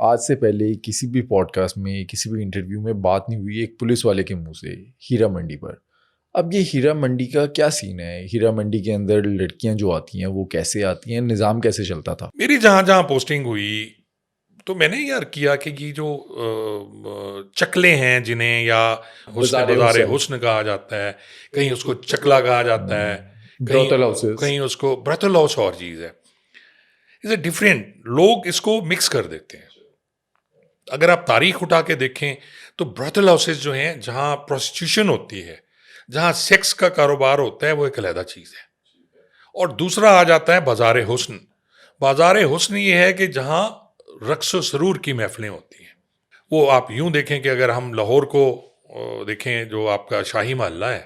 आज से पहले किसी भी पॉडकास्ट में, किसी भी इंटरव्यू में बात नहीं हुई एक पुलिस वाले के मुंह से हीरा मंडी पर। अब ये हीरा मंडी का क्या सीन है? हीरा मंडी के अंदर लड़कियां जो आती हैं वो कैसे आती हैं? निज़ाम कैसे चलता था? मेरी जहाँ जहाँ पोस्टिंग हुई तो मैंने यार किया कि ये जो चकले हैं जिन्हें या बाज़ारे बाज़ारे हुसैन, हुस्न कहा जाता है, कहीं उसको चकला कहा जाता है, कहीं ब्रोथल हाउसेस। कहीं उसको ब्रथल हाउस और चीज़ है। इसे डिफरेंट लोग इसको मिक्स कर देते हैं। अगर आप तारीख उठा के देखें तो ब्रथल हाउसेस जो हैं जहाँ प्रोस्टिट्यूशन होती है, जहाँ सेक्स का कारोबार होता है, वो एक अलहदा चीज़ है। और दूसरा आ जाता है बाज़ार हुस्न। बाज़ार हुस्न ये है कि जहाँ रक्स व सरूर की महफ़िलें होती हैं। वो आप यूँ देखें कि अगर हम लाहौर को देखें, जो आपका शाही महल्ला है,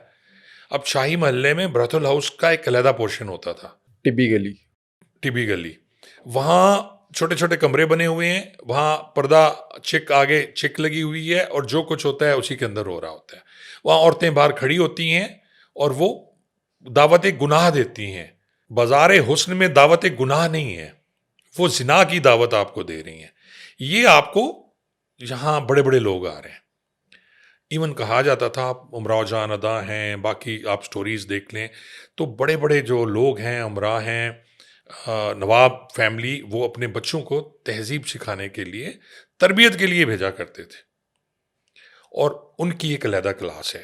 अब शाही महल्ले में ब्रथल हाउस का एक अलहदा पोर्शन होता था, टिपिकली टिबी गली। वहाँ छोटे छोटे कमरे बने हुए हैं, वहाँ पर्दा चिक आगे चिक लगी हुई है और जो कुछ होता है उसी के अंदर हो रहा होता है। वहाँ औरतें बाहर खड़ी होती हैं और वो दावत गुनाह देती हैं। बाज़ार हुस्न में दावत गुनाह नहीं है, वो जिना की दावत आपको दे रही हैं। ये आपको यहाँ बड़े बड़े लोग आ रहे हैं। इवन कहा जाता था, आप उमराव जान अदा हैं, बाकी आप स्टोरीज देख लें तो बड़े बड़े जो लोग हैं, उमरा हैं, नवाब फैमिली, वो अपने बच्चों को तहजीब सिखाने के लिए, तरबियत के लिए भेजा करते थे। और उनकी एक अलहदा क्लास है,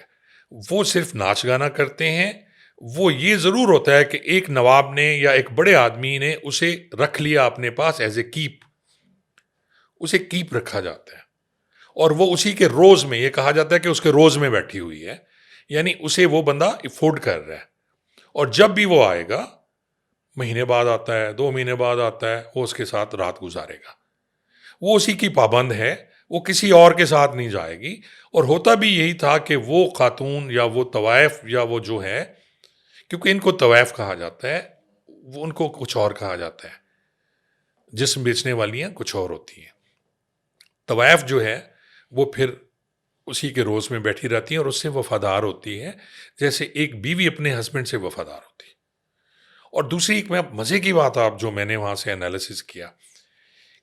वो सिर्फ नाच गाना करते हैं। वो ये ज़रूर होता है कि एक नवाब ने या एक बड़े आदमी ने उसे रख लिया अपने पास एज ए कीप, उसे कीप रखा जाता है। और वो उसी के रोज़ में, ये कहा जाता है कि उसके रोज़ में बैठी हुई है, यानी उसे वो बंदा अफोर्ड कर रहा है। और जब भी वो आएगा, महीने बाद आता है, 2 महीने बाद आता है, वो उसके साथ रात गुजारेगा। वो उसी की पाबंद है, वो किसी और के साथ नहीं जाएगी। और होता भी यही था कि वो खातून या वो तवायफ या वो जो है, क्योंकि इनको तवायफ कहा जाता है, वो उनको कुछ और कहा जाता है। जिस्म बेचने वालियाँ कुछ और होती हैं। तवायफ जो है वो फिर उसी के रोज़ में बैठी रहती हैं और उससे वफादार होती है, जैसे एक बीवी अपने हस्बैंड से वफादार होती है। और दूसरी एक मैं मज़े की बात, आप जो मैंने वहाँ से एनालिसिस किया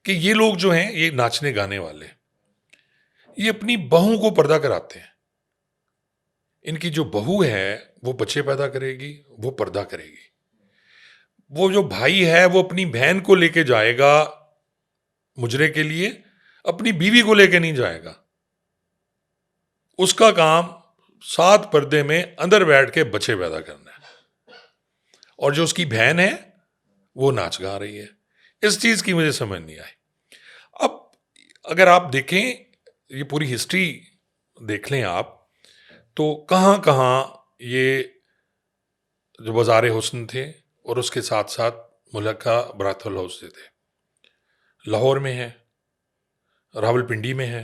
कि ये लोग जो हैं, ये नाचने गाने वाले, ये अपनी बहू को पर्दा कराते हैं। इनकी जो बहू है वो बच्चे पैदा करेगी, वो पर्दा करेगी। वो जो भाई है वो अपनी बहन को लेके जाएगा मुजरे के लिए, अपनी बीवी को लेके नहीं जाएगा। उसका काम 7 पर्दे में अंदर बैठ के बच्चे पैदा करना है। और जो उसकी बहन है वो नाच गा रही है। इस चीज़ की मुझे समझ नहीं आई। अब अगर आप देखें, ये पूरी हिस्ट्री देख लें आप, तो कहाँ कहाँ ये जो बाज़ार हुस्न थे और उसके साथ साथ मुलक्का ब्राथल हाउस थे। लाहौर में है, रावलपिंडी में है,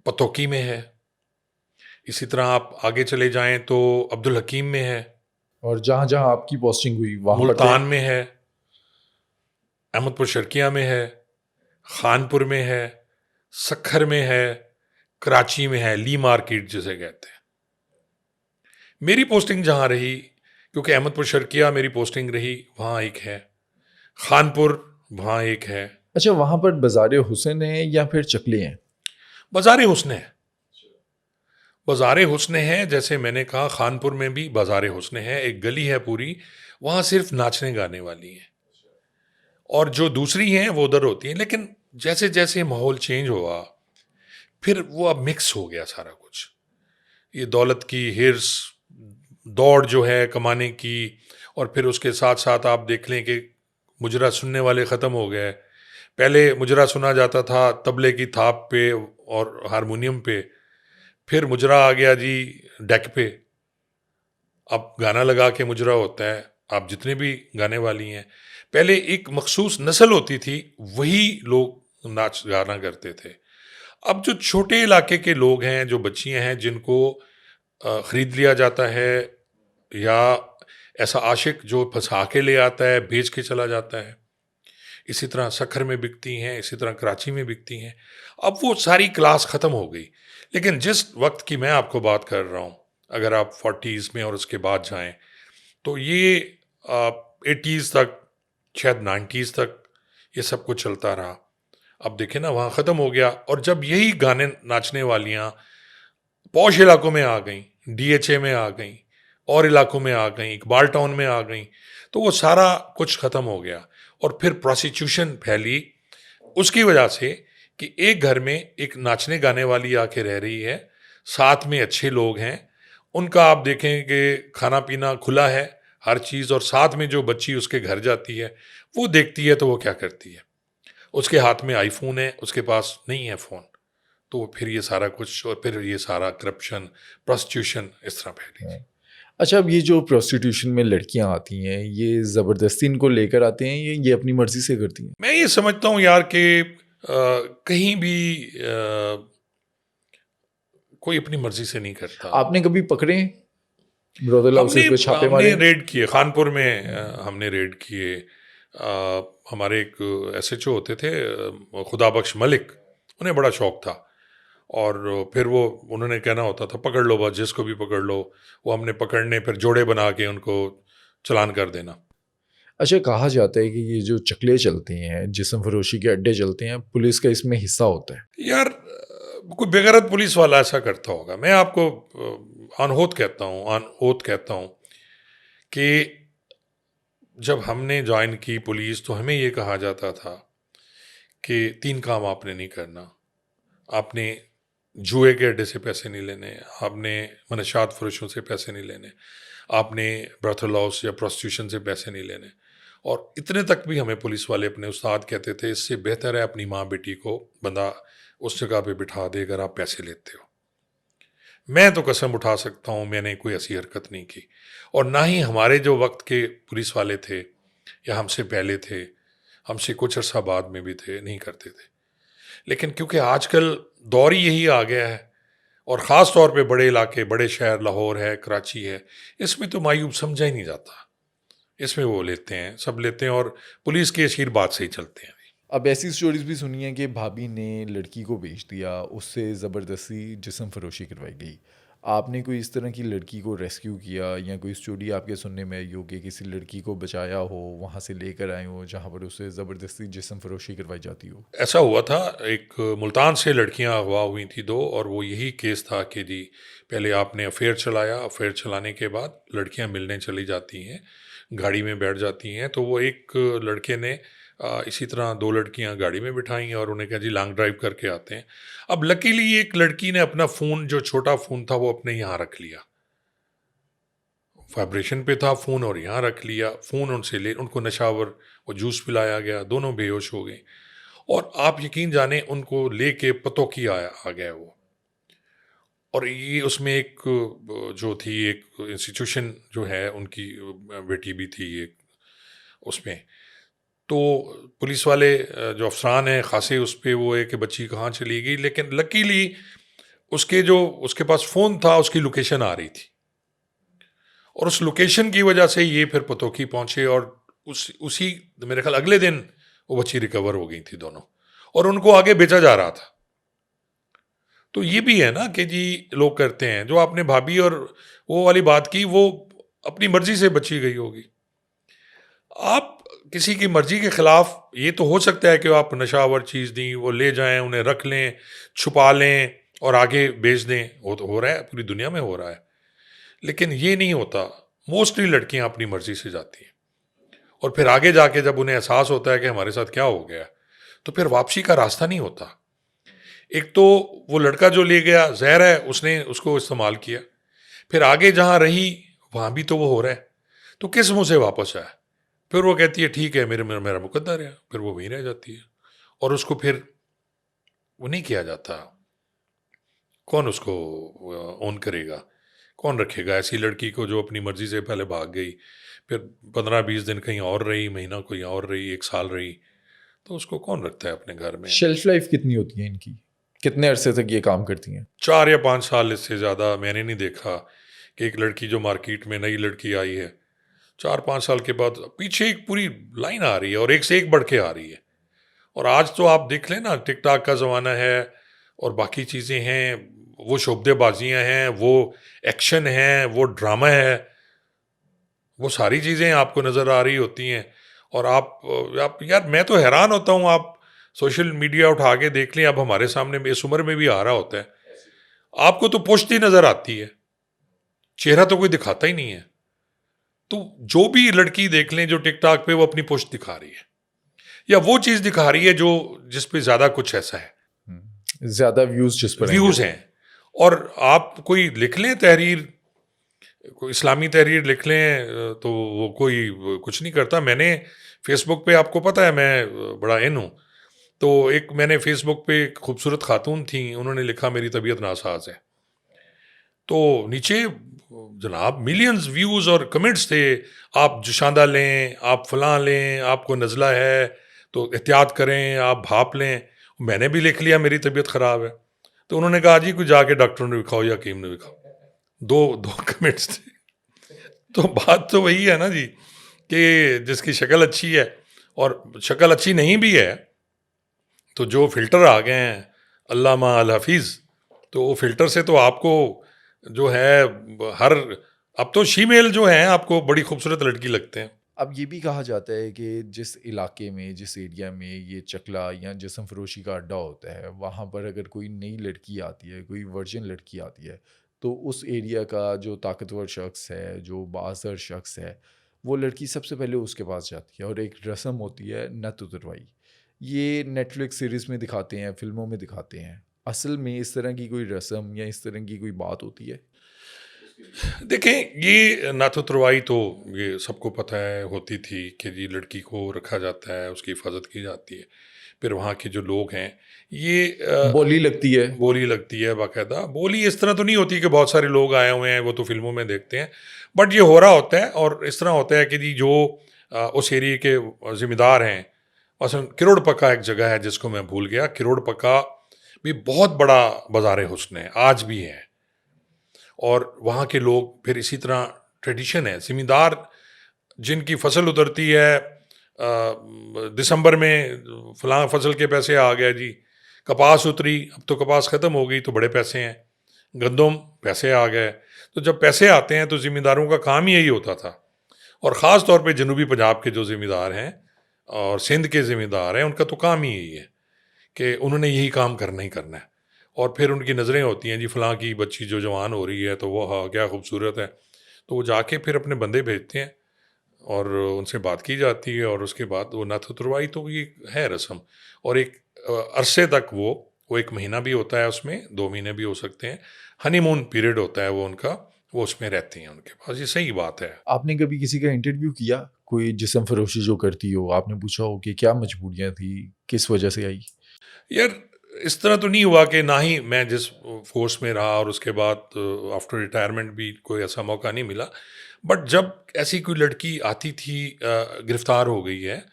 पतौकी में है। इसी तरह आप आगे चले जाएं तो अब्दुल हकीम में है, और जहाँ जहाँ आपकी पोस्टिंग हुई वहाँ पर मुल्तान में है, अहमदपुर शर्किया में है, खानपुर में है, सखर में है, कराची में है, ली मार्केट जिसे कहते हैं। मेरी पोस्टिंग जहाँ रही, क्योंकि अहमदपुर शर्किया मेरी पोस्टिंग रही, वहाँ एक है, खानपुर वहाँ एक है। अच्छा, वहाँ पर बाज़ारे हुसैन है या फिर चकले हैं? बाज़ार हुस्न है, बाज़ार हुस्न है। जैसे मैंने कहा, खानपुर में भी बाज़ार हुस्न है, एक गली है पूरी, वहाँ सिर्फ नाचने गाने वाली है। और जो दूसरी हैं वो उधर होती हैं। लेकिन जैसे जैसे माहौल चेंज हुआ, फिर वो अब मिक्स हो गया सारा कुछ। ये दौलत की हिर्स, दौड़ जो है कमाने की, और फिर उसके साथ साथ आप देख लें कि मुजरा सुनने वाले ख़त्म हो गए। पहले मुजरा सुना जाता था तबले की थाप पे और हारमोनियम पे, फिर मुजरा आ गया जी डेक पे। अब गाना लगा के मुजरा होता है। आप जितने भी गाने वाली हैं, पहले एक मखसूस नस्ल होती थी, वही लोग नाच गाना करते थे। अब जो छोटे इलाके के लोग हैं, जो बच्चियां हैं जिनको ख़रीद लिया जाता है, या ऐसा आशिक जो फंसा के ले आता है, बेच के चला जाता है। इसी तरह सखर में बिकती हैं, इसी तरह कराची में बिकती हैं। अब वो सारी क्लास ख़त्म हो गई। लेकिन जिस वक्त की मैं आपको बात कर रहा हूँ, अगर आप 40s में और उसके बाद जाएं, तो ये 80s तक, शायद 90s तक ये सब कुछ चलता रहा। अब देखें ना, वहाँ ख़त्म हो गया। और जब यही गाने नाचने वालियाँ पॉश इलाकों में आ गई, डीएचए में आ गई, और इलाकों में आ गई, इकबाल टाउन में आ गई, तो वो सारा कुछ ख़त्म हो गया। और फिर प्रोस्टिट्यूशन फैली उसकी वजह से कि एक घर में एक नाचने गाने वाली आके रह रही है, साथ में अच्छे लोग हैं, उनका आप देखें कि खाना पीना खुला है, हर चीज़, और साथ में जो बच्ची उसके घर जाती है वो देखती है तो वो क्या करती है, उसके हाथ में आईफोन है, उसके पास नहीं है फ़ोन। तो फिर ये सारा कुछ, और फिर ये सारा करप्शन, प्रोस्टिट्यूशन इस तरह फैली हाँ। थी। अच्छा, अब ये जो प्रोस्टिट्यूशन में लड़कियां आती हैं, ये ज़बरदस्ती इनको लेकर आते हैं या ये अपनी मर्ज़ी से करती हैं? मैं ये समझता हूँ यार कि कहीं भी कोई अपनी मर्जी से नहीं करता। आपने कभी पकड़े हैं ब्रोथल हमने हाउसेस पे छापे मारे हमने हैं? रेड किए खानपुर में, हमने रेड किए। हमारे एक एसएचओ होते थे, खुदाबख्श मलिक, उन्हें बड़ा शौक था। और फिर वो उन्होंने कहना होता था पकड़ लो बस, जिसको भी पकड़ लो। वो हमने पकड़ने, फिर जोड़े बना के उनको चालान कर देना। अच्छा, कहा जाता है कि ये जो चकले चलते हैं, जिस्म फरोशी के अड्डे चलते हैं, पुलिस का इसमें हिस्सा होता है। यार कोई बेगैरत पुलिस वाला ऐसा करता होगा। मैं आपको अनहोत कहता हूँ, अनहोत कहता हूँ कि जब हमने ज्वाइन की पुलिस तो हमें ये कहा जाता था कि 3 काम आपने नहीं करना। आपने जुए के अड्डे से पैसे नहीं लेने, आपने मनशात फरोशों से पैसे नहीं लेने, आपने ब्रथल हाउस या प्रोस्टिट्यूशन से पैसे नहीं लेने। और इतने तक भी हमें पुलिस वाले अपने उस्ताद कहते थे, इससे बेहतर है अपनी माँ बेटी को बंदा उस जगह पे बिठा दे अगर आप पैसे लेते हो। मैं तो कसम उठा सकता हूँ मैंने कोई ऐसी हरकत नहीं की। और ना ही हमारे जो वक्त के पुलिस वाले थे या हमसे पहले थे, हमसे कुछ अर्सा बाद में भी थे, नहीं करते थे। लेकिन क्योंकि आजकल दौर ही यही आ गया है, और ख़ास तौर पे बड़े इलाके, बड़े शहर, लाहौर है, कराची है, इसमें तो मायूब समझा ही नहीं जाता। इसमें वो लेते हैं, सब लेते हैं, और पुलिस के आशीर्वाद से ही चलते हैं। अब ऐसी स्टोरीज भी सुनी है कि भाभी ने लड़की को बेच दिया, उससे ज़बरदस्ती जिस्म फरोशी करवाई गई। आपने कोई इस तरह की लड़की को रेस्क्यू किया या कोई स्टोरी आपके सुनने में आई हो कि किसी लड़की को बचाया हो, वहाँ से लेकर आए हो जहाँ पर उसे ज़बरदस्ती जिस्म फरोशी करवाई जाती हो? ऐसा हुआ था, एक मुल्तान से लड़कियां अगवा हुई थी 2, और वो यही केस था कि जी पहले आपने अफेयर चलाया, अफेयर चलाने के बाद लड़कियां मिलने चली जाती हैं, गाड़ी में बैठ जाती हैं। तो वो एक लड़के ने इसी तरह 2 लड़कियां गाड़ी में बिठाई और उन्हें कहा जी लॉन्ग ड्राइव करके आते हैं। अब लकीली एक लड़की ने अपना फ़ोन, जो छोटा फ़ोन था, वो अपने यहाँ रख लिया, वाइब्रेशन पे था फ़ोन, और यहाँ रख लिया फ़ोन। उनसे ले, उनको नशावर, वो जूस पिलाया गया, दोनों बेहोश हो गए। और आप यकीन जाने उनको लेके पतोकी आ गया वो। और ये उसमें एक जो थी एक इंस्टीट्यूशन जो है उनकी बेटी भी थी एक उसमें। तो पुलिस वाले जो अफसरान हैं खासे उस पे वो है कि बच्ची कहाँ चली गई, लेकिन लकीली उसके पास फ़ोन था, उसकी लोकेशन आ रही थी, और उस लोकेशन की वजह से ये फिर पतोकी पहुंचे। और उसी मेरे ख्याल अगले दिन वो बच्ची रिकवर हो गई थी दोनों, और उनको आगे बेचा जा रहा था। तो ये भी है ना कि जी लोग करते हैं, जो आपने भाभी और वो वाली बात की, वो अपनी मर्जी से बची गई होगी। आप किसी की मर्जी के खिलाफ, ये तो हो सकता है कि आप नशावर चीज़ दी, वो ले जाएं, उन्हें रख लें, छुपा लें और आगे बेच दें। वो तो हो रहा है, पूरी दुनिया में हो रहा है। लेकिन ये नहीं होता। मोस्टली लड़कियां अपनी मर्जी से जाती हैं, और फिर आगे जाके जब उन्हें एहसास होता है कि हमारे साथ क्या हो गया, तो फिर वापसी का रास्ता नहीं होता। एक तो वो लड़का जो ले गया जहर है, उसने उसको इस्तेमाल किया, फिर आगे जहाँ रही वहाँ भी तो वो हो रहा है, तो किस मुंह से वापस आया? फिर वो कहती है ठीक है, मेरा मेरा मुकद्दर है, फिर वो वहीं रह जाती है, और उसको फिर वो नहीं किया जाता। कौन उसको ओन करेगा, कौन रखेगा ऐसी लड़की को जो अपनी मर्जी से पहले भाग गई, फिर 15-20 दिन कहीं और रही, महीना कोई और रही, 1 साल रही, तो उसको कौन रखता है अपने घर में? शेल्फ लाइफ कितनी होती है इनकी? कितने अरसे तक ये काम करती हैं? 4 या 5 साल, इससे ज़्यादा मैंने नहीं देखा कि एक लड़की जो मार्केट में नई लड़की आई है, 4-5 साल के बाद पीछे एक पूरी लाइन आ रही है, और एक से एक बढ़ के आ रही है। और आज तो आप देख लें ना, टिकटॉक का ज़माना है और बाकी चीज़ें हैं, वो शोबदेबाजियाँ हैं, वो एक्शन है, वो ड्रामा है, वो सारी चीज़ें आपको नज़र आ रही होती हैं। और आप यार मैं तो हैरान होता हूँ। आप सोशल मीडिया उठा के देख लें, अब हमारे सामने इस उम्र में भी आ रहा होता है, आपको तो पुश्त ही नजर आती है, चेहरा तो कोई दिखाता ही नहीं है। तो जो भी लड़की देख लें जो टिकटॉक पे वो अपनी पुश्त दिखा रही है, या वो चीज़ दिखा रही है जो जिस पे ज़्यादा कुछ ऐसा है, ज़्यादा व्यूज़ जिस पर व्यूज़ हैं। और आप कोई लिख लें तहरीर, कोई इस्लामी तहरीर लिख लें, तो वो कोई कुछ नहीं करता। मैंने फेसबुक पे, आपको पता है मैं बड़ा इन हूँ, तो एक मैंने फेसबुक पे एक खूबसूरत खातून थी, उन्होंने लिखा मेरी तबीयत नासाज है, तो नीचे जनाब मिलियंस व्यूज़ और कमेंट्स थे, आप जुशांदा लें, आप फलां लें, आपको नज़ला है तो एहतियात करें, आप भाप लें। मैंने भी लिख लिया मेरी तबीयत ख़राब है, तो उन्होंने कहा जी कोई जाके डॉक्टर ने दिखाओ या हकीम ने दिखाओ। दो दो कमेंट्स थे। तो बात तो वही है ना जी, कि जिसकी शक्ल अच्छी है, और शक्ल अच्छी नहीं भी है तो जो फ़िल्टर आ गए हैं, अल्लामा अल हफ़ीज़, तो वो फ़िल्टर से तो आपको जो है हर, अब तो शीमेल जो हैं आपको बड़ी खूबसूरत लड़की लगते हैं। अब ये भी कहा जाता है कि जिस इलाके में, जिस एरिया में ये चकला या जिस्म फरोशी का अड्डा होता है, वहाँ पर अगर कोई नई लड़की आती है, कोई वर्जिन लड़की आती है, तो उस एरिया का जो ताकतवर शख्स है, जो बाअसर शख्स है, वो लड़की सबसे पहले उसके पास जाती है और एक रस्म होती है नत उतरवाई। ये नेटफ्लिक्स सीरीज़ में दिखाते हैं, फ़िल्मों में दिखाते हैं। असल में इस तरह की कोई रस्म या इस तरह की कोई बात होती है? देखें, ये नाथुतरवाई तो ये सबको पता है होती थी कि जी लड़की को रखा जाता है, उसकी हिफाजत की जाती है। फिर वहाँ के जो लोग हैं, ये बोली लगती है। बोली लगती है बाकायदा। बोली इस तरह तो नहीं होती कि बहुत सारे लोग आए हुए हैं, वो तो फिल्मों में देखते हैं, बट ये हो रहा होता है। और इस तरह होता है कि जी जो उस एरिए के ज़िम्मेदार हैं, मसलन किरोड़ पक्का एक जगह है जिसको मैं भूल गया, किरोड़ पक्का भी बहुत बड़ा बाज़ार हुस्न है, आज भी है। और वहाँ के लोग फिर इसी तरह, ट्रेडिशन है, ज़मींदार जिनकी फसल उतरती है दिसंबर में, फलां फसल के पैसे आ गए जी, कपास उतरी, अब तो कपास ख़त्म हो गई तो बड़े पैसे हैं, गंदम पैसे आ गए। तो जब पैसे आते हैं तो ज़मींदारों का काम ही यही होता था। और ख़ास तौर पे जनूबी पंजाब के जो ज़मींदार हैं और सिंध के ज़मींदार हैं, उनका तो काम ही यही है कि उन्होंने यही काम करना ही करना है। और फिर उनकी नज़रें होती हैं जी फलां की बच्ची जो जवान हो रही है तो वो हाँ क्या खूबसूरत है, तो वो जाके फिर अपने बंदे भेजते हैं और उनसे बात की जाती है, और उसके बाद वो नथ उतरवाई, तो ये है रस्म। और एक अरसे तक वो 1 महीना भी होता है, उसमें 2 महीने भी हो सकते हैं, हनीमून पीरियड होता है वो उनका, वो उसमें रहती हैं उनके पास। ये सही बात है। आपने कभी किसी का इंटरव्यू किया? कोई जिस्म फरोशी जो करती हो, आपने पूछा हो कि क्या मजबूरियाँ थी, किस वजह से आई? यार इस तरह तो नहीं हुआ कि ना ही मैं जिस फोर्स में रहा और उसके बाद आफ्टर रिटायरमेंट भी कोई ऐसा मौका नहीं मिला, बट जब ऐसी कोई लड़की आती थी, गिरफ्तार हो गई है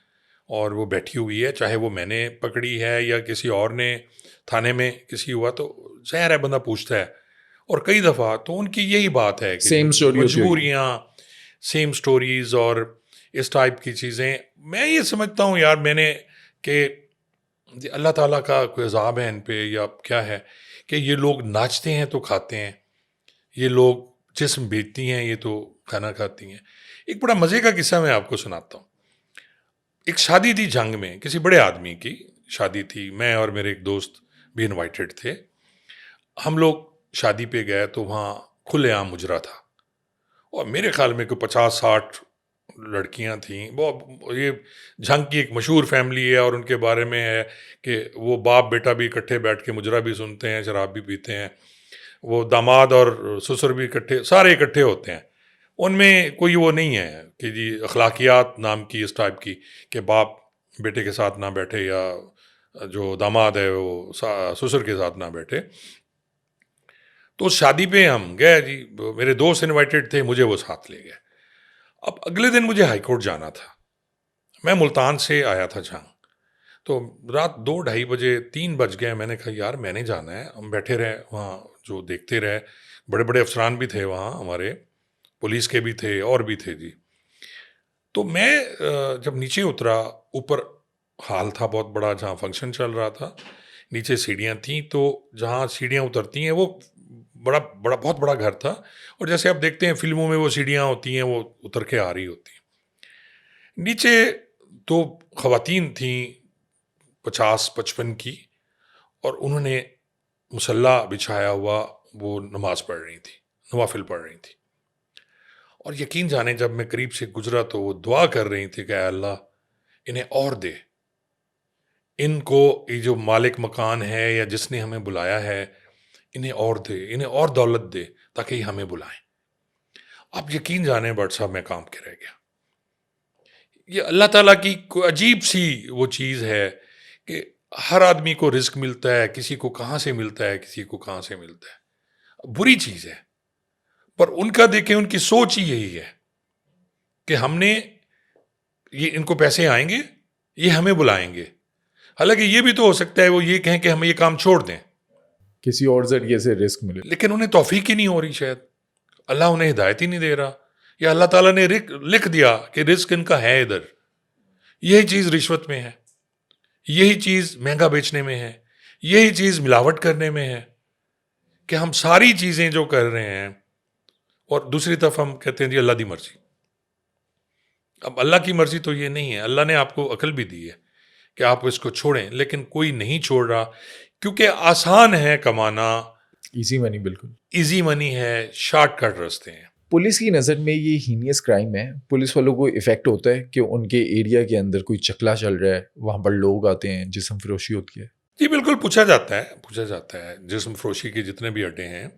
और वो बैठी हुई है, चाहे वो मैंने पकड़ी है या किसी और ने थाने में किसी हुआ, तो ज़ाहिर है बंदा पूछता है। और कई दफ़ा तो उनकी यही बात है कि सेम स्टोरी होती होगी। मजबूरियाँ, सेम स्टोरीज़ और इस टाइप की चीज़ें। मैं ये समझता हूँ यार, मैंने कि जी अल्लाह ताला का कोई अज़ाब है इन पे या क्या है, कि ये लोग नाचते हैं तो खाते हैं, ये लोग जिस्म बेचती हैं ये तो खाना खाती हैं। एक बड़ा मज़े का किस्सा मैं आपको सुनाता हूँ। एक शादी थी जंग में, किसी बड़े आदमी की शादी थी, मैं और मेरे एक दोस्त भी इनवाइटेड थे। हम लोग शादी पे गए तो वहाँ खुलेआम मुजरा था, और मेरे ख्याल में कोई 50-60 लड़कियां थीं। वो ये झंग की एक मशहूर फैमिली है, और उनके बारे में है कि वो बाप बेटा भी इकट्ठे बैठ के मुजरा भी सुनते हैं, शराब भी पीते हैं, वो दामाद और ससुर भी इकट्ठे, सारे इकट्ठे होते हैं। उनमें कोई वो नहीं है कि जी अखलाकियात नाम की इस टाइप की, कि बाप बेटे के साथ ना बैठे या जो दामाद है वो ससुर के साथ ना बैठे। तो उस शादी पे हम गए जी, मेरे दोस्त इनवाइटेड थे, मुझे वो साथ ले गए। अब अगले दिन मुझे हाई कोर्ट जाना था, मैं मुल्तान से आया था जहाँ, तो रात 2 ढाई बजे, 3 बज गए। मैंने कहा यार मैंने जाना है। हम बैठे रहे वहाँ, जो देखते रहे, बड़े बड़े अफसरान भी थे वहाँ हमारे, पुलिस के भी थे और भी थे जी। तो मैं जब नीचे उतरा, ऊपर हॉल था बहुत बड़ा जहाँ फंक्शन चल रहा था, नीचे सीढ़ियाँ थीं, तो जहाँ सीढ़ियाँ उतरती हैं वो बड़ा बड़ा बहुत बड़ा घर था, और जैसे आप देखते हैं फिल्मों में वो सीढ़ियाँ होती हैं वो उतर के आ रही होती हैं। नीचे 2 ख़वातीन थीं, 50-55 की, और उन्होंने मुसल्ला बिछाया हुआ वो नमाज पढ़ रही थी, नवाफिल पढ़ रही थी। और यकीन जाने जब मैं करीब से गुजरा तो वो दुआ कर रही थी कि अल्लाह इन्हें और दे, इनको ये जो मालिक मकान है या जिसने हमें बुलाया है इन्हें और दे, इन्हें और दौलत दे ताकि ये हमें बुलाएं। आप यकीन जाने बट साहब मैं काम के रह गया। ये अल्लाह ताला की कोई अजीब सी वो चीज़ है कि हर आदमी को रिस्क मिलता है, किसी को कहाँ से मिलता है, किसी को कहाँ से मिलता है। बुरी चीज़ है, पर उनका देखें उनकी सोच ही यही है कि हमने ये इनको पैसे आएंगे, ये हमें बुलाएंगे। हालांकि ये भी तो हो सकता है वो ये कहें कि हम ये काम छोड़ दें, किसी और जरिए से रिस्क मिले। लेकिन उन्हें तौफीक ही नहीं हो रही, शायद अल्लाह उन्हें हिदायत ही नहीं दे रहा, या अल्लाह ताला ने लिख दिया कि रिस्क इनका है इधर। यही चीज़ रिश्वत में है, यही चीज़ महंगा बेचने में है, यही चीज़ मिलावट करने में है कि हम सारी चीज़ें जो कर रहे हैं और दूसरी तरफ हम कहते हैं जी अल्लाह दी मर्जी। अब अल्लाह की मर्जी तो ये नहीं है, अल्लाह ने आपको अकल भी दी है कि आप इसको छोड़ें, लेकिन कोई नहीं छोड़ रहा क्योंकि आसान है कमाना, इजी मनी, बिल्कुल इजी मनी है, शॉर्टकट रास्ते हैं। पुलिस की नज़र में ये हीनियस क्राइम है। पुलिस वालों को इफेक्ट होता है कि उनके एरिया के अंदर कोई चकला चल रहा है, वहाँ पर लोग आते हैं, जिस्म फरोशी होती है। जी बिल्कुल, पूछा जाता है, पूछा जाता है। जिस्म फरोशी के जितने भी अड्डे हैं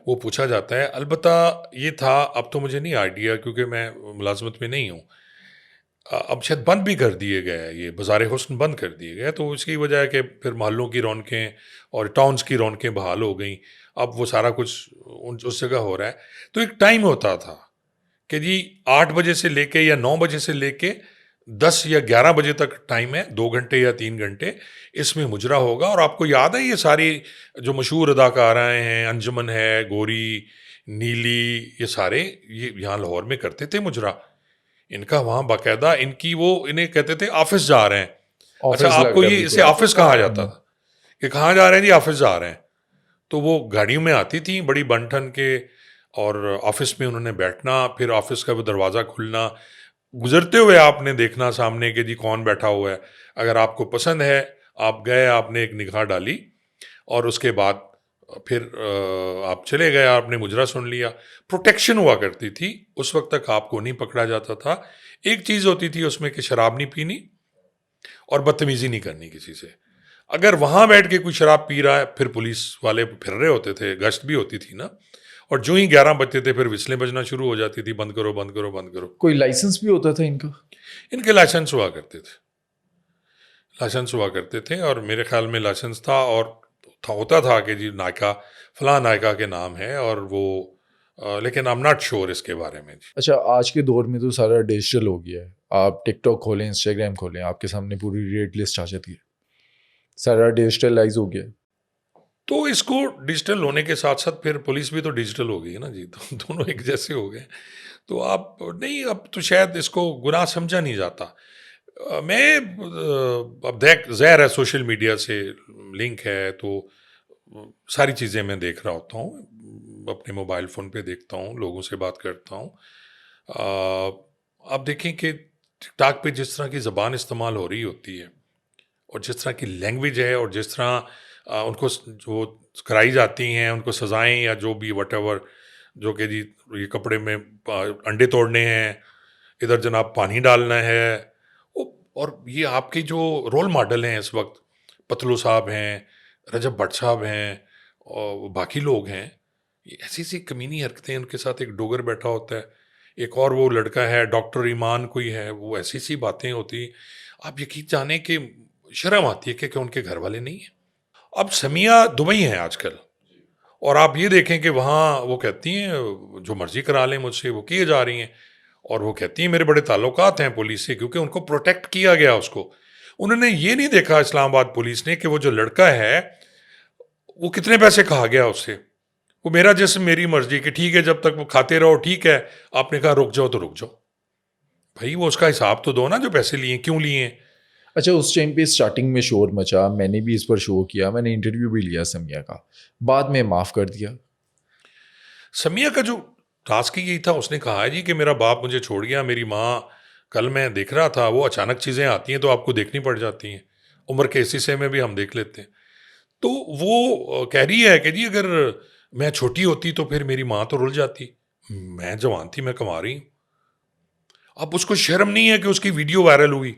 वो पूछा जाता है। अलबत्ता ये था, अब तो मुझे नहीं आइडिया क्योंकि मैं मुलाजमत में नहीं हूँ, अब शायद बंद भी कर दिए गए हैं, ये बाज़ार हुस्न बंद कर दिए गए, तो इसकी वजह है कि फिर मोहल्लों की रौनकें और टाउन्स की रौनकें बहाल हो गई। अब वो सारा कुछ उस जगह हो रहा है। तो एक टाइम होता था कि जी 8 बजे से लेके या 9 बजे से लेके 10 या 11 बजे तक टाइम है, 2 घंटे या 3 घंटे इसमें मुजरा होगा। और आपको याद है ये सारी जो मशहूर अदाकाराएँ हैं, अंजुमन है, गोरी, नीली, ये सारे ये यहाँ लाहौर में करते थे मुजरा। इनका वहाँ बाकायदा इनकी वो इन्हें कहते थे ऑफिस जा रहे हैं। अच्छा, ऑफिस लग आपको रहा है ये इसे बिल्कुल। ऑफिस कहा जाता था कि कहाँ जा रहे हैं जी, ऑफिस जा रहे हैं। तो वो गाड़ियों में आती थी बड़ी बन ठन के, और ऑफिस में उन्होंने बैठना, फिर ऑफिस का वो दरवाज़ा खुलना, गुजरते हुए आपने देखना सामने कि जी कौन बैठा हुआ है। अगर आपको पसंद है, आप गए, आपने एक निगाह डाली, और उसके बाद फिर आप चले गए, आपने मुजरा सुन लिया। प्रोटेक्शन हुआ करती थी, उस वक्त तक आपको नहीं पकड़ा जाता था। एक चीज़ होती थी उसमें कि शराब नहीं पीनी और बदतमीज़ी नहीं करनी किसी से। अगर वहाँ बैठ के कोई शराब पी रहा है, फिर पुलिस वाले फिर रहे होते थे, गश्त भी होती थी ना, और जो ही 11 बजते थे फिर विस्लें बजना शुरू हो जाती थी, बंद करो बंद करो बंद करो। कोई लाइसेंस भी होता था इनका? इनके लाइसेंस हुआ करते थे, लाइसेंस हुआ करते थे, और मेरे ख्याल में लाइसेंस था, और होता था कि जी नायका फलां नायका के नाम है, और वो लेकिन आई एम नॉट श्योर इसके बारे में जी। अच्छा, आज के दौर में तो सारा डिजिटल हो गया है। आप टिकटॉक खोलें, इंस्टाग्राम खोलें, आपके सामने पूरी रेट लिस्ट आ जाती है। सारा डिजिटलाइज हो गया है। तो इसको डिजिटल होने के साथ साथ फिर पुलिस भी तो डिजिटल हो गई है ना जी, तो दोनों एक जैसे हो गए। तो आप नहीं, अब तो शायद इसको गुनाह समझा नहीं जाता। मैं अब देख ज़ाहिर है सोशल मीडिया से लिंक है, तो सारी चीज़ें मैं देख रहा होता हूँ, अपने मोबाइल फ़ोन पे देखता हूँ, लोगों से बात करता हूँ। आप देखें कि टिकटॉक पे जिस तरह की ज़बान इस्तेमाल हो रही होती है, और जिस तरह की लैंग्वेज है, और जिस तरह उनको जो कराई जाती हैं, उनको सज़ाएं या जो भी वटेवर, जो कि जी ये कपड़े में अंडे तोड़ने हैं, इधर जनाब पानी डालना है, और ये आपके जो रोल मॉडल हैं इस वक्त, पतलू साहब हैं, रजब भट्ट साहब हैं, और बाकी लोग हैं, ये ऐसी सी कमीनी हरकतें, उनके साथ एक डोगर बैठा होता है, एक और वो लड़का है डॉक्टर ईमान कोई है, वो ऐसी सी बातें होती, आप यकीन जाने कि शर्म आती है कि उनके घर वाले नहीं हैं। अब समिया दुबई हैं आजकल, और आप ये देखें कि वहाँ वो कहती हैं जो मर्जी करा लें मुझसे, वो किए जा रही हैं, और वो कहती हैं मेरे बड़े ताल्लुकात हैं पुलिस से, क्योंकि उनको प्रोटेक्ट किया गया उसको। उन्होंने ये नहीं देखा इस्लामाबाद पुलिस ने कि वो जो लड़का है वो कितने पैसे कहा गया उससे। वो मेरा जिस्म मेरी मर्जी, कि ठीक है जब तक वो खाते रहो ठीक है, आपने कहा रुक जाओ तो रुक जाओ। भाई वो उसका हिसाब तो दो ना, जो पैसे लिए क्यों लिए। अच्छा, उस टाइम पे स्टार्टिंग में शोर मचा, मैंने भी इस पर शो किया, मैंने इंटरव्यू भी लिया समिया का, बाद में माफ़ कर दिया। समिया का जो टास्क ही यही था, उसने कहा है जी कि मेरा बाप मुझे छोड़ गया, मेरी माँ, कल मैं देख रहा था, वो अचानक चीज़ें आती हैं तो आपको देखनी पड़ जाती हैं, उम्र के इस हिस्से में भी हम देख लेते हैं। तो वो कह रही है कि जी अगर मैं छोटी होती तो फिर मेरी माँ तो रुल जाती, मैं जवान थी, मैं कमा रही हूँ। अब उसको शर्म नहीं है कि उसकी वीडियो वायरल हुई,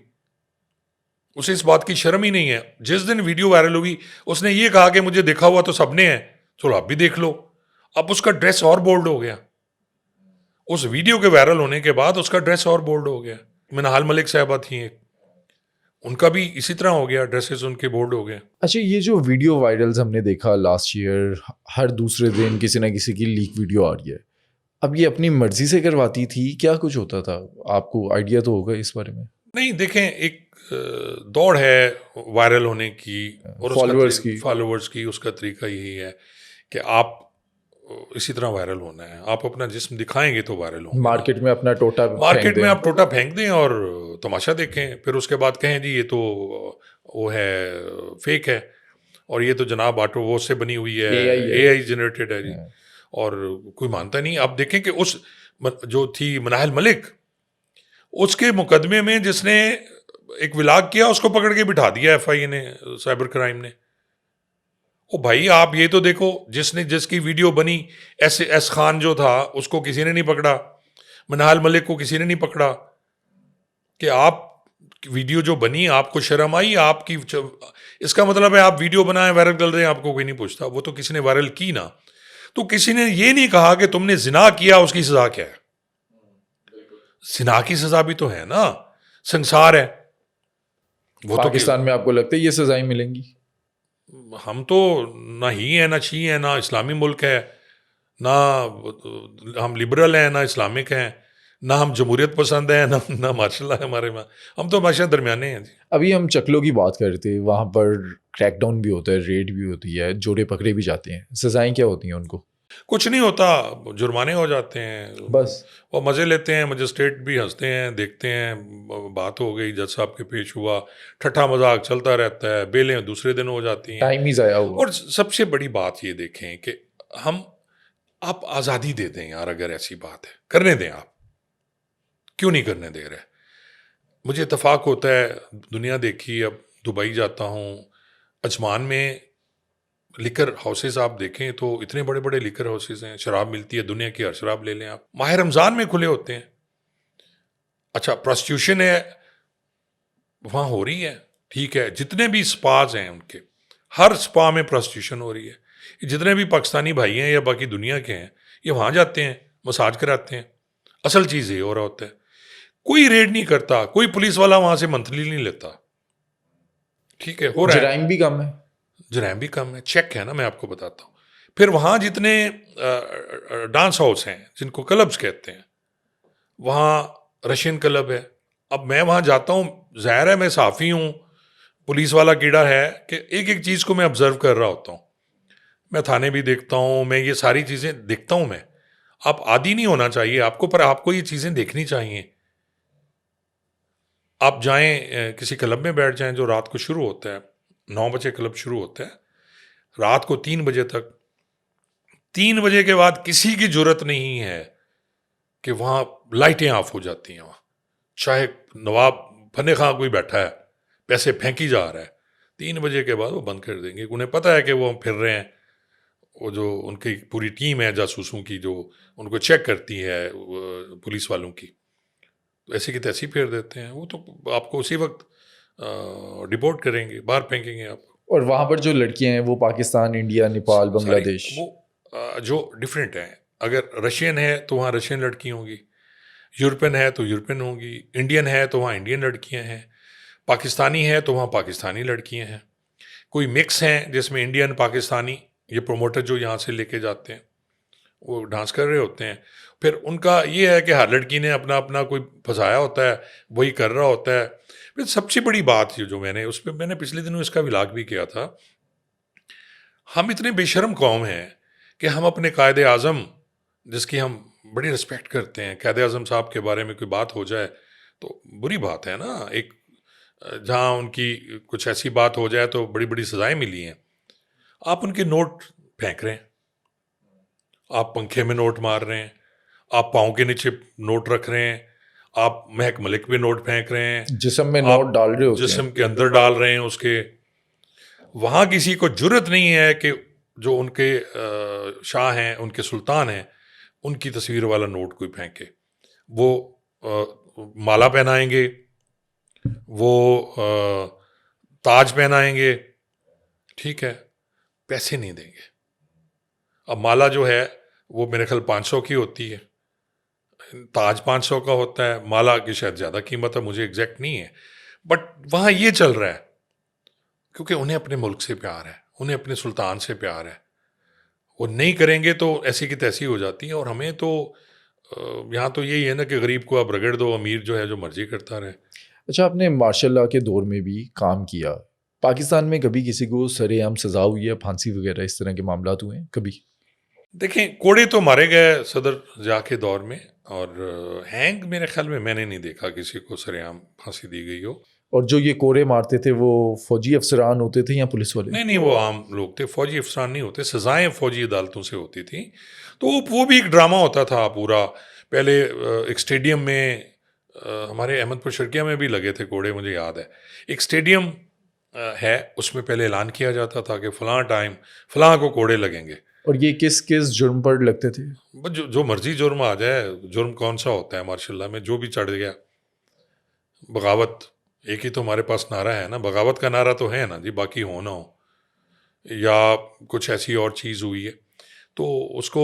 उसे इस बात की शर्म ही नहीं है। जिस दिन वीडियो वायरल हुई उसने ये कहा कि मुझे देखा हुआ तो सबने है, चलो आप भी देख लो। अब उसका ड्रेस और बोल्ड हो गया, उस वीडियो के वायरल होने के बाद उसका ड्रेस और बोल्ड हो गया। मिनाल मलिक साहबा थी एक, उनका भी इसी तरह हो गया, ड्रेसेस उनके बोल्ड हो गए। अच्छा, ये जो वीडियो वायरल्स हमने देखा लास्ट ईयर, हर दूसरे दिन किसी ना किसी की लीक वीडियो आ रही है, अब ये अपनी मर्जी से करवाती थी, क्या कुछ होता था? आपको आइडिया तो होगा इस बारे में। नहीं देखें, एक दौड़ है वायरल होने की, और फॉलोअर्स की। फॉलोअर्स की, उसका तरीका यही है कि आप इसी तरह वायरल होना है। आप अपना जिस्म दिखाएंगे तो वायरल होंगे। मार्केट में अपना टोटा फेंक मार्केट में दें। आप टोटा फेंक दें और तमाशा देखें, फिर उसके बाद कहें जी ये तो वो है, फेक है, और ये तो जनाब ऑटो वो से बनी हुई है, AI है। AI जनरेटेड है जी। और कोई मानता नहीं। आप देखें कि उस जो थी मनाहल मलिक, उसके मुकदमे में जिसने एक विलाग किया उसको पकड़ के बिठा दिया FI ने, साइबर क्राइम ने। ओ भाई आप ये तो देखो, जिसकी वीडियो बनी, एस खान जो था उसको किसी ने नहीं पकड़ा, मनाहल मलिक को किसी ने नहीं पकड़ा। कि आप वीडियो जो बनी, आपको शर्म आई, आपकी इसका मतलब है आप वीडियो बनाए वायरल कर रहे हैं, आपको कोई नहीं पूछता। वो तो किसी ने वायरल की ना, तो किसी ने ये नहीं कहा कि तुमने जिना किया उसकी सजा क्या है। जिना की सजा भी तो है ना, संसार है वो तो। पाकिस्तान में आपको लगता है ये सजाएं मिलेंगी? हम तो ना ही है ना छी है, ना इस्लामी मुल्क है, ना हम लिबरल हैं, ना इस्लामिक हैं, ना हम जमहूरियत पसंद हैं, ना माशाल्लाह है हमारे में। हम तो हमेशा दरमियाने हैं जी। अभी हम चकलों की बात करते हैं, वहाँ पर क्रैकडाउन भी होता है, रेड भी होती है, जोड़े पकड़े भी जाते हैं, सजाएं क्या होती हैं उनको? कुछ नहीं होता, जुर्माने हो जाते हैं, बस। वो मज़े लेते हैं, मजिस्ट्रेट भी हंसते हैं, देखते हैं, बात हो गई, जज साहब के पेश हुआ, ठट्ठा मजाक चलता रहता है, बेलें दूसरे दिन हो जाती हैं। टाइम ही ज़ाया हुआ। और सबसे बड़ी बात ये देखें कि हम, आप आज़ादी दे दें यार, अगर ऐसी बात है करने दें, आप क्यों नहीं करने दे रहे? मुझे इत्तेफाक होता है, दुनिया देखी, अब दुबई जाता हूँ, अजमान में लिकर हाउसेस आप देखें तो इतने बड़े बड़े लिकर हाउसेस हैं, शराब मिलती है, दुनिया की हर शराब ले लें आप, माह रमज़ान में खुले होते हैं। अच्छा, प्रोस्टिट्यूशन है वहाँ हो रही है, ठीक है, जितने भी स्पाज हैं उनके, हर स्पा में प्रोस्टिट्यूशन हो रही है। जितने भी पाकिस्तानी भाई हैं या बाकी दुनिया के हैं, ये वहाँ जाते हैं, मसाज कराते हैं। असल चीज़ ये हो रहा होता है, कोई रेड नहीं करता, कोई पुलिस वाला वहाँ से मंथली नहीं लेता, ठीक है, हो रहा है। जराइम भी कम है। जराइम भी कम है, चेक है ना, मैं आपको बताता हूँ। फिर वहाँ जितने डांस हाउस हैं, जिनको क्लब्स कहते हैं, वहाँ रशियन क्लब है। अब मैं वहाँ जाता हूँ, ज़ाहिर है मैं साफ़ी हूँ, पुलिस वाला कीड़ा है कि एक एक चीज़ को मैं ऑब्जर्व कर रहा होता हूँ। मैं थाने भी देखता हूँ, मैं ये सारी चीज़ें देखता हूँ मैं। आप आदी नहीं होना चाहिए आपको, पर आपको ये चीज़ें देखनी चाहिए। आप जाएं किसी क्लब में बैठ जाएं जो रात को शुरू होता है, 9 बजे क्लब शुरू होता है, रात को 3 बजे तक, 3 बजे के बाद किसी की जरूरत नहीं है कि वहाँ लाइटें ऑफ हो जाती हैं। वहाँ चाहे नवाब फने खां कोई बैठा है, पैसे फेंकी जा रहा है, 3 बजे के बाद वो बंद कर देंगे। उन्हें पता है कि वो फिर रहे हैं, वो जो उनकी पूरी टीम है जासूसों की जो उनको चेक करती है, पुलिस वालों की, तो ऐसी की तैसी फेर देते हैं। वो तो आपको उसी वक्त डिपोर्ट करेंगे, बाहर फेंकेंगे आपको। और वहाँ पर जो लड़कियां हैं वो पाकिस्तान, इंडिया, नेपाल, सारी बांग्लादेश। वो जो डिफरेंट हैं, अगर रशियन है तो वहाँ रशियन लड़की होंगी, यूरोपियन है तो यूरोपियन होंगी, इंडियन है तो वहाँ इंडियन लड़कियाँ हैं, पाकिस्तानी है तो वहाँ पाकिस्तानी लड़कियाँ हैं, कोई मिक्स हैं जिसमें इंडियन पाकिस्तानी, ये प्रोमोटर जो यहाँ से लेके जाते हैं वो डांस कर रहे होते हैं। फिर उनका ये है कि हर लड़की ने अपना अपना कोई फंसाया होता है, वही कर रहा होता है। फिर सबसे बड़ी बात ये जो मैंने उस पर मैंने पिछले दिनों इसका विलाग भी किया था, हम इतने बेशर्म कौम हैं कि हम अपने कायद आज़म, जिसकी हम बड़ी रिस्पेक्ट करते हैं, कायद आज़म साहब के बारे में कोई बात हो जाए तो बुरी बात है ना, एक जहाँ उनकी कुछ ऐसी बात हो जाए तो बड़ी बड़ी सज़ाएं मिली हैं, आप उनके नोट फेंक रहे हैं, आप पंखे में नोट मार रहे हैं, आप पाँव के नीचे नोट रख रहे हैं, आप महक मलिक पे नोट फेंक रहे हैं, जिस्म में आप नोट डाल रहे होते हैं। जिस्म के अंदर डाल रहे हैं उसके। वहाँ किसी को जुर्रत नहीं है कि जो उनके शाह हैं, उनके सुल्तान हैं, उनकी तस्वीर वाला नोट कोई फेंके। वो माला पहनाएंगे, वो ताज पहनाएंगे, ठीक है, पैसे नहीं देंगे। अब माला जो है वो मेरे ख्याल 500 की होती है, ताज 500 का होता है, माला की शायद ज़्यादा कीमत है, मुझे एग्जैक्ट नहीं है। बट वहाँ ये चल रहा है क्योंकि उन्हें अपने मुल्क से प्यार है, उन्हें अपने सुल्तान से प्यार है। वो नहीं करेंगे तो ऐसी की तैसी हो जाती है। और हमें तो यहाँ तो यही है ना कि गरीब को आप रगड़ दो, अमीर जो है जो मर्जी करता रहे। अच्छा, आपने मार्शल लॉ के दौर में भी काम किया। पाकिस्तान में कभी किसी को सरेआम सज़ा हुई है, फांसी वगैरह इस तरह के मामला हुए हैं कभी? देखें, कोड़े तो मारे गए सदर जा के दौर में, और हैंग मेरे ख्याल में मैंने नहीं देखा किसी को सरेआम फांसी दी गई हो। और जो ये कोरे मारते थे वो फौजी अफसरान होते थे या पुलिस वाले? नहीं नहीं, वो आम लोग थे, फौजी अफसरान नहीं होते। सजाएं फौजी अदालतों से होती थी। तो वो भी एक ड्रामा होता था पूरा। पहले एक स्टेडियम में हमारे अहमदपुर शर्किया में भी लगे थे कोड़े, मुझे याद है। एक स्टेडियम है, उसमें पहले ऐलान किया जाता था कि फ़लाँ टाइम फ़लाँ को कोड़े लगेंगे। और ये किस किस जुर्म पर लगते थे? बस जो मर्जी जुर्म आ जाए। जुर्म कौन सा होता है मार्शल लॉ में? जो भी चढ़ गया। बगावत, एक ही तो हमारे पास नारा है ना, बगावत का नारा तो है ना जी, बाकी हो ना हो, या कुछ ऐसी और चीज़ हुई है तो उसको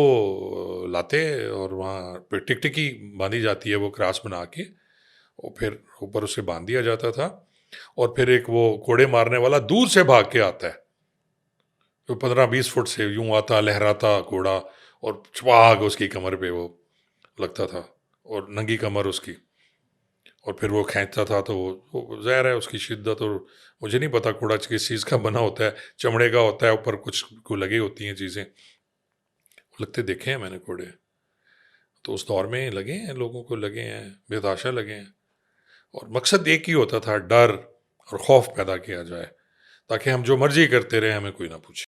लाते, और वहाँ पे टिकटिकी बांधी जाती है, वो क्रॉस बना के, और फिर ऊपर उसे बांध दिया जाता था। और फिर एक वो कोड़े मारने वाला दूर से भाग के आता है, तो 15-20 फुट से यूं आता, लहराता घोड़ा, और चपाग उसकी कमर पे वो लगता था, और नंगी कमर उसकी, और फिर वो खींचता था। तो वो ज़ाहिर है उसकी शिद्दत, और मुझे नहीं पता घोड़ा किस चीज़ का बना होता है, चमड़े का होता है, ऊपर कुछ को लगी होती हैं चीज़ें, लगते देखे हैं मैंने घोड़े। तो उस दौर में लगे हैं, लोगों को लगे हैं, बेताशा लगे हैं। और मकसद एक ही होता था, डर और खौफ पैदा किया जाए, ताकि हम जो मर्जी करते रहे, हमें कोई ना पूछे।